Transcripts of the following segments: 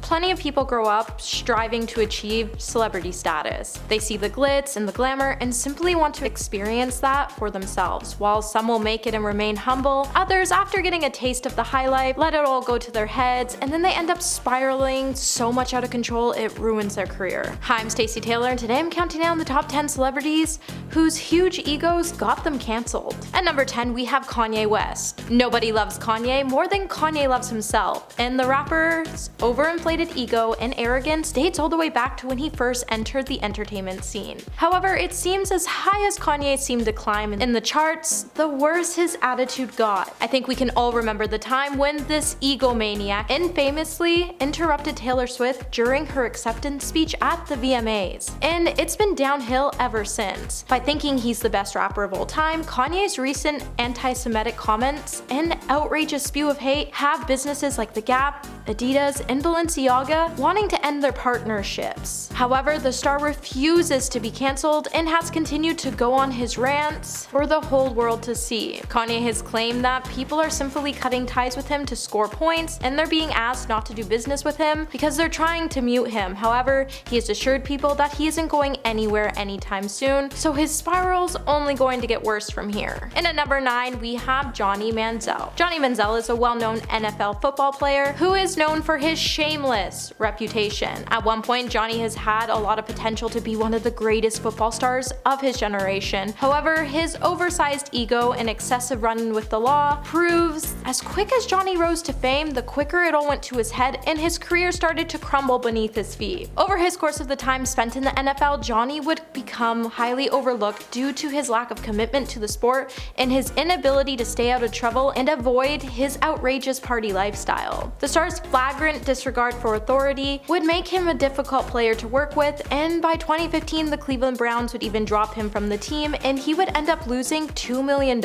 Plenty of people grow up striving to achieve celebrity status. They see the glitz and the glamour and simply want to experience that for themselves. While some will make it and remain humble, others, after getting a taste of the high life, let it all go to their heads, and then they end up spiraling so much out of control it ruins their career. Hi, I'm Stacey Taylor, and today I'm counting down the top 10 celebrities whose huge egos got them cancelled. At number 10, we have Kanye West. Nobody loves Kanye more than Kanye loves himself, and the rapper's overinflated ego and arrogance dates all the way back to when he first entered the entertainment scene. However, it seems as high as Kanye seemed to climb in the charts, the worse his attitude got. I think we can all remember the time when this egomaniac infamously interrupted Taylor Swift during her acceptance speech at the VMAs, and it's been downhill ever since. By thinking he's the best rapper of all time, Kanye's recent anti-Semitic comments and outrageous spew of hate have businesses like The Gap, Adidas, and Balenciaga wanting to end their partnerships. However, the star refuses to be cancelled and has continued to go on his rants for the whole world to see. Kanye has claimed that people are simply cutting ties with him to score points, and they're being asked not to do business with him because they're trying to mute him. However, he has assured people that he isn't going anywhere anytime soon, so his spiral's only going to get worse from here. And at number 9, we have Johnny Manziel. Johnny Manziel is a well-known NFL football player who is known for his shameless reputation. At one point, Johnny has had a lot of potential to be one of the greatest football stars of his generation. However, his oversized ego and excessive run-in with the law proves as quick as Johnny rose to fame, the quicker it all went to his head and his career started to crumble beneath his feet. Over his course of the time spent in the NFL, Johnny would become highly overlooked due to his lack of commitment to the sport and his inability to stay out of trouble and avoid his outrageous party lifestyle. The star's flagrant disregard for authority would make him a difficult player to work with, and by 2015 the Cleveland Browns would even drop him from the team and he would end up losing $2 million.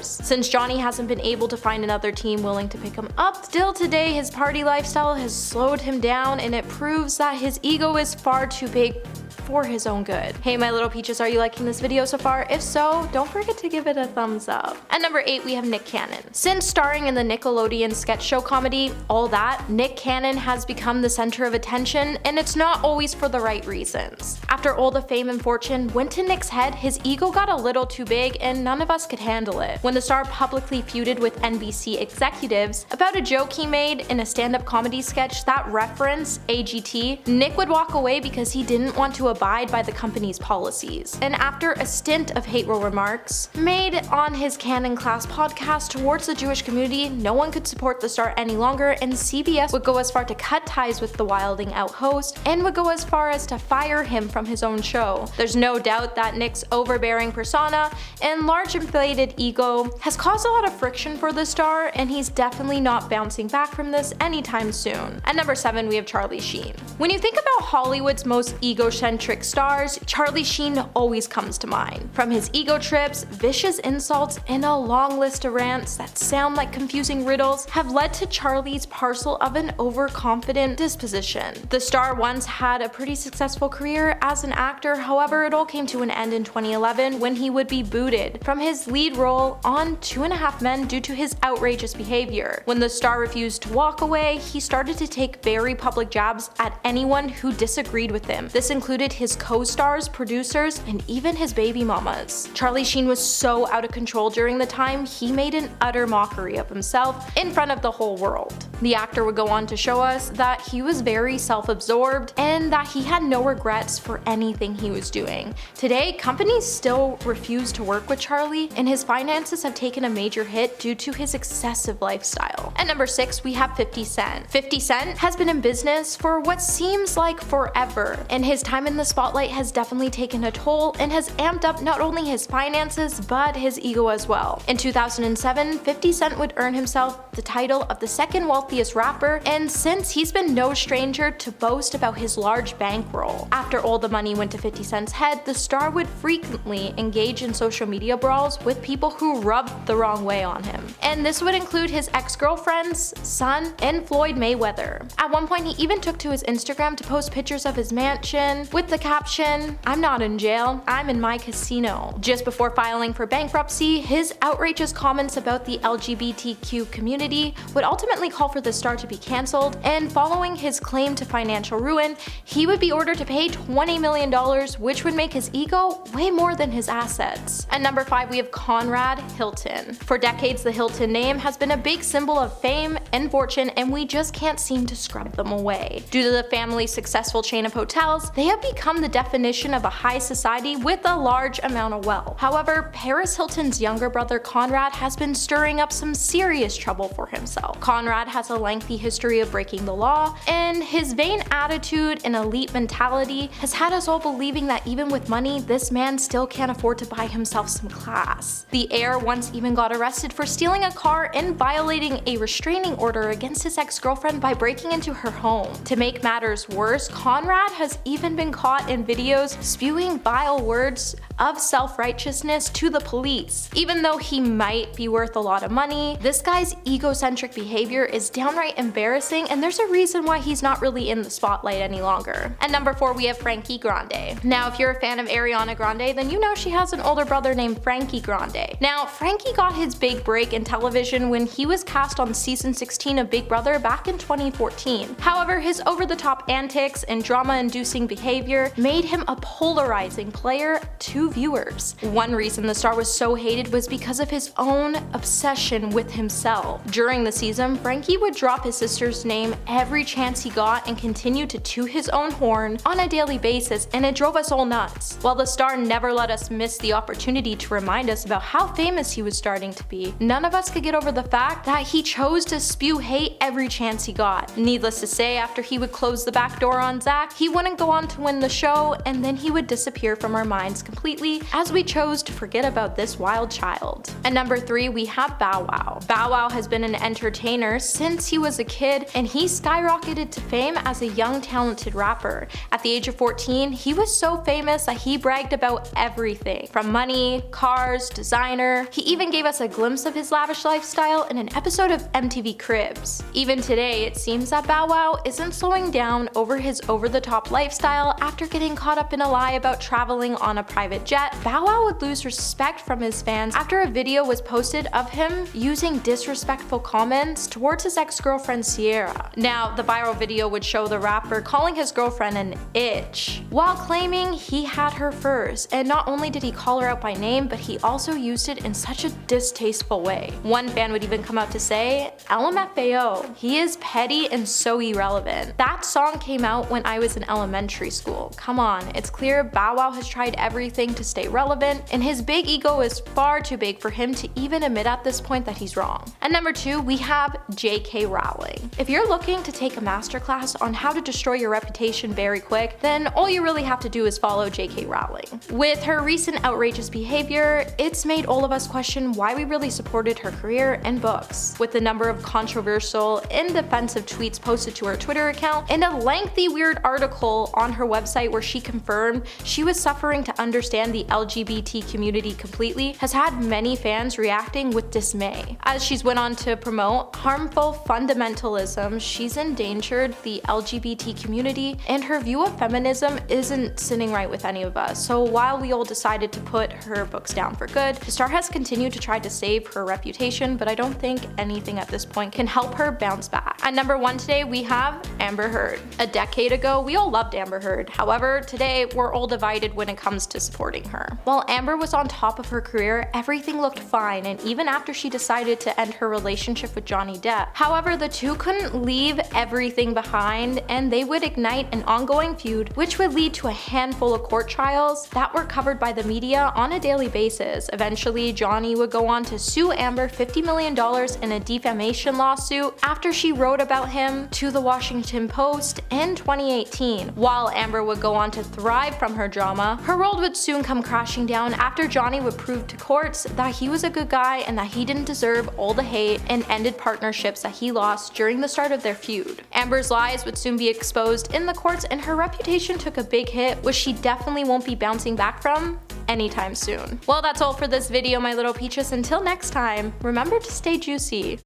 Since Johnny hasn't been able to find another team willing to pick him up, still today his party lifestyle has slowed him down, and it proves that his ego is far too big for his own good. Hey my little peaches, are you liking this video so far? If so, don't forget to give it a thumbs up. At number 8, we have Nick Cannon. Since starring in the Nickelodeon sketch show comedy All That, Nick Cannon has become the center of attention, and it's not always for the right reasons. After all the fame and fortune went to Nick's head, his ego got a little too big and none of us could handle it. When the star publicly feuded with NBC executives about a joke he made in a stand-up comedy sketch that referenced AGT, Nick would walk away because he didn't want to abide by the company's policies. And after a stint of hateful remarks made on his Canon Class podcast towards the Jewish community, no one could support the star any longer, and CBS would go as far to cut ties with the Wilding Out host and would go as far as to fire him from his own show. There's no doubt that Nick's overbearing persona and large inflated ego has caused a lot of friction for the star, and he's definitely not bouncing back from this anytime soon. At number 7, we have Charlie Sheen. When you think about Hollywood's most egocentric stars, Charlie Sheen always comes to mind. From his ego trips, vicious insults, and a long list of rants that sound like confusing riddles have led to Charlie's parcel of an overconfident disposition. The star once had a pretty successful career as an actor, however it all came to an end in 2011 when he would be booted from his lead role on 2.5 Men due to his outrageous behavior. When the star refused to walk away, he started to take very public jabs at anyone who disagreed with him. This included his co-stars, producers, and even his baby mamas. Charlie Sheen was so out of control during the time, he made an utter mockery of himself in front of the whole world. The actor would go on to show us that he was very self-absorbed and that he had no regrets for anything he was doing. Today, companies still refuse to work with Charlie, and his finances have taken a major hit due to his excessive lifestyle. At number 6, we have 50 Cent. 50 Cent has been in business for what seems like forever, and his time in the spotlight has definitely taken a toll and has amped up not only his finances but his ego as well. In 2007, 50 Cent would earn himself the title of the second wealthiest rapper, and since he's been no stranger to boast about his large bankroll. After all the money went to 50 Cent's head, the star would frequently engage in social media brawls with people who rubbed the wrong way on him. And this would include his ex-girlfriend's son and Floyd Mayweather. At one point, he even took to his Instagram to post pictures of his mansion with the caption, "I'm not in jail, I'm in my casino." Just before filing for bankruptcy, his outrageous comments about the LGBTQ community would ultimately call for the star to be cancelled, and following his claim to financial ruin, he would be ordered to pay $20 million, which would make his ego way more than his assets. At number 5, we have Conrad Hilton. For decades, the Hilton name has been a big symbol of fame and fortune, and we just can't seem to scrub them away. Due to the family's successful chain of hotels, they have become the definition of a high society with a large amount of wealth. However, Paris Hilton's younger brother Conrad has been stirring up some serious trouble for himself. Conrad has a lengthy history of breaking the law, and his vain attitude and elite mentality has had us all believing that even with money, this man still can't afford to buy himself some class. The heir once even got arrested for stealing a car and violating a restraining order against his ex-girlfriend by breaking into her home. To make matters worse, Conrad has even been caught in videos spewing vile words of self-righteousness to the police. Even though he might be worth a lot of money, this guy's egocentric behavior is downright embarrassing, and there's a reason why he's not really in the spotlight any longer. At number 4, we have Frankie Grande. Now, if you're a fan of Ariana Grande, then you know she has an older brother named Frankie Grande. Now, Frankie got his big break in television when he was cast on season 16 of Big Brother back in 2014. However, his over-the-top antics and drama-inducing behavior made him a polarizing player to viewers. One reason the star was so hated was because of his own obsession with himself. During the season, Frankie would drop his sister's name every chance he got and continue to toot his own horn on a daily basis, and it drove us all nuts. While the star never let us miss the opportunity to remind us about how famous he was starting to be, none of us could get over the fact that he chose to spew hate every chance he got. Needless to say, after he would close the back door on Zach, he wouldn't go on to win the show, and then he would disappear from our minds completely as we chose to forget about this wild child. At number 3, we have Bow Wow. Bow Wow has been an entertainer since he was a kid, and he skyrocketed to fame as a young talented rapper. At the age of 14, he was so famous that he bragged about everything, from money, cars, designer. He even gave us a glimpse of his lavish lifestyle in an episode of MTV Cribs. Even today, it seems that Bow Wow isn't slowing down over his over-the-top lifestyle. After getting caught up in a lie about traveling on a private jet, Bow Wow would lose respect from his fans after a video was posted of him using disrespectful comments towards his ex-girlfriend Sierra. Now, the viral video would show the rapper calling his girlfriend an itch, while claiming he had her first, and not only did he call her out by name, but he also used it in such a distasteful way. One fan would even come out to say, "LMFAO, he is petty and so irrelevant. That song came out when I was in elementary school. Come on, it's clear Bow Wow has tried everything to stay relevant, and his big ego is far too big for him to even admit at this point that he's wrong." At number 2, we have J.K. Rowling. If you're looking to take a masterclass on how to destroy your reputation very quick, then all you really have to do is follow J.K. Rowling. With her recent outrageous behavior, it's made all of us question why we really supported her career and books. With the number of controversial and defensive tweets posted to her Twitter account, and a lengthy weird article on her website where she confirmed she was suffering to understand the LGBT community completely, has had many fans reacting with dismay. As she's went on to promote harmful fundamentalism, she's endangered the LGBT community, and her view of feminism isn't sitting right with any of us. So while we all decided to put her books down for good, the star has continued to try to save her reputation, but I don't think anything at this point can help her bounce back. At number 1 today, we have Amber Heard. A decade ago, we all loved Amber Heard. However, today we're all divided when it comes to supporting her. While Amber was on top of her career, everything looked fine, and even after she decided to end her relationship with Johnny Depp. However, the two couldn't leave everything behind, and they would ignite an ongoing feud, which would lead to a handful of court trials that were covered by the media on a daily basis. Eventually, Johnny would go on to sue Amber $50 million in a defamation lawsuit after she wrote about him to the Washington Post in 2018. While Amber would go on to thrive from her drama, her world would soon come crashing down after Johnny would prove to courts that he was a good guy and that he didn't deserve all the hate and ended partnerships that he lost during the start of their feud. Amber's lies would soon be exposed in the courts, and her reputation took a big hit, which she definitely won't be bouncing back from anytime soon. Well, that's all for this video, my little peaches. Until next time, remember to stay juicy.